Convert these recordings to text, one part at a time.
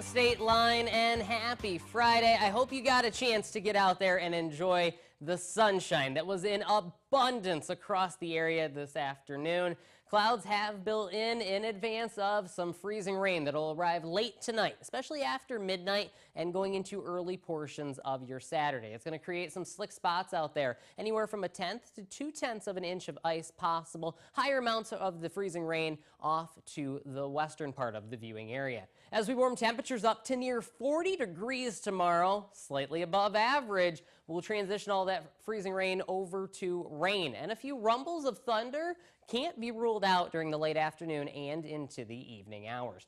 morning, State Line, and happy Friday. I hope you got a chance to get out there and enjoy the sunshine that was in abundance across the area this afternoon. Clouds have built in advance of some freezing rain that'll arrive late tonight, especially after midnight and going into early portions of your Saturday. It's going to create some slick spots out there, anywhere from 1/10 to 2/10 of an inch of ice possible. Higher amounts of the freezing rain off to the western part of the viewing area. As we warm temperatures up to near 40 degrees tomorrow, slightly above average, we'll transition all that freezing rain over to rain, and a few rumbles of thunder can't be ruled out during the late afternoon and into the evening hours.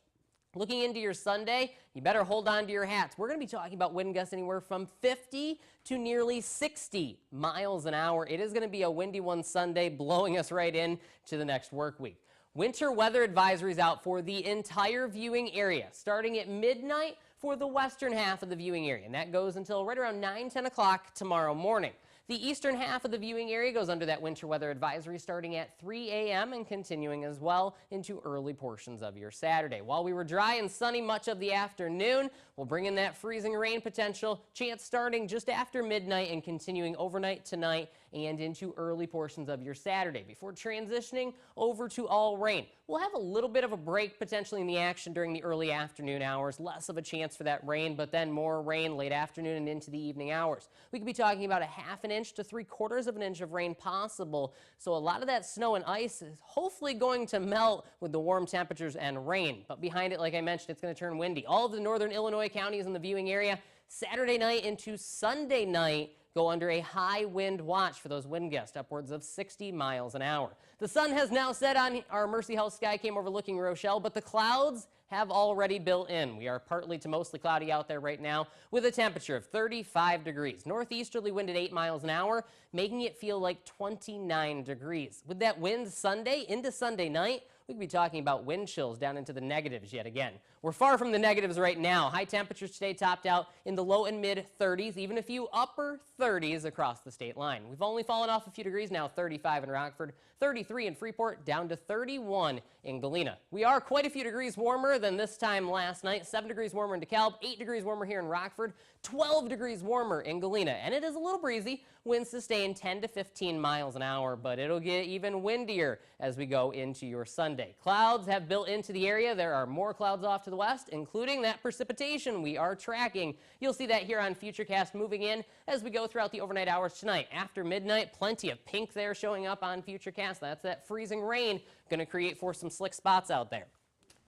Looking into your Sunday, you better hold on to your hats. We're going to be talking about wind gusts anywhere from 50 to nearly 60 miles an hour. It is going to be a windy one Sunday, blowing us right in to the next work week. Winter weather advisories out for the entire viewing area, starting at midnight for the western half of the viewing area, and that goes until right around 9-10 o'clock tomorrow morning. The eastern half of the viewing area goes under that winter weather advisory starting at 3 a.m. and continuing as well into early portions of your Saturday. While we were dry and sunny much of the afternoon, we'll bring in that freezing rain potential chance starting just after midnight and continuing overnight tonight and into early portions of your Saturday before transitioning over to all rain. We'll have a little bit of a break potentially in the action during the early afternoon hours, less of a chance for that rain, but then more rain late afternoon and into the evening hours. We could be talking about 1/2 inch to 3/4 of an inch of rain possible, so a lot of that snow and ice is hopefully going to melt with the warm temperatures and rain. But behind it, like I mentioned, it's going to turn windy. All of the northern Illinois counties in the viewing area, Saturday night into Sunday night, go under a high wind watch for those wind gusts, upwards of 60 miles an hour. The sun has now set on our Mercy House sky cam overlooking Rochelle, but the clouds have already built in. We are partly to mostly cloudy out there right now with a temperature of 35 degrees. Northeasterly wind at 8 miles an hour, making it feel like 29 degrees. With that wind Sunday into Sunday night, we could be talking about wind chills down into the negatives yet again. We're far from the negatives right now. High temperatures today topped out in the low and mid 30s, even a few upper 30s across the state line. We've only fallen off a few degrees now, 35 in Rockford, 33 in Freeport, down to 31 in Galena. We are quite a few degrees warmer than this time last night. 7 degrees warmer in DeKalb, 8 degrees warmer here in Rockford, 12 degrees warmer in Galena. And it is a little breezy. Winds sustain 10 to 15 miles an hour, but it'll get even windier as we go into your Sunday. Clouds have built into the area. There are more clouds off to the west, including that precipitation we are tracking. You'll see that here on Futurecast moving in as we go throughout the overnight hours tonight. After midnight, plenty of pink there showing up on Futurecast. That's that freezing rain going to create for some slick spots out there.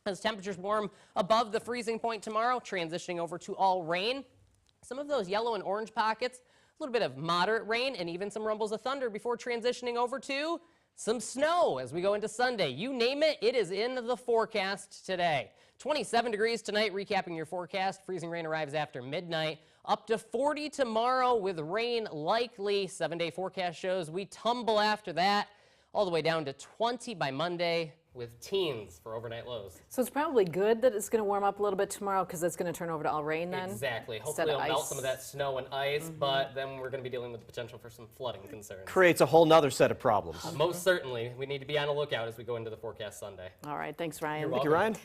As temperatures warm above the freezing point tomorrow, transitioning over to all rain. Some of those yellow and orange pockets, a little bit of moderate rain and even some rumbles of thunder before transitioning over to some snow as we go into Sunday. You name it, it is in the forecast today. 27 degrees tonight, recapping your forecast. Freezing rain arrives after midnight. Up to 40 tomorrow with rain likely. 7-day forecast shows we tumble after that, all the way down to 20 by Monday, with teens for overnight lows. So it's probably good that it's going to warm up a little bit tomorrow because it's going to turn over to all rain then? Exactly. Hopefully it'll melt some of that snow and ice, but then we're going to be dealing with the potential for some flooding concerns. Creates a whole nother set of problems. Most certainly. We need to be on the lookout as we go into the forecast Sunday. All right. Thanks, Ryan. You're Thank welcome. you, Ryan.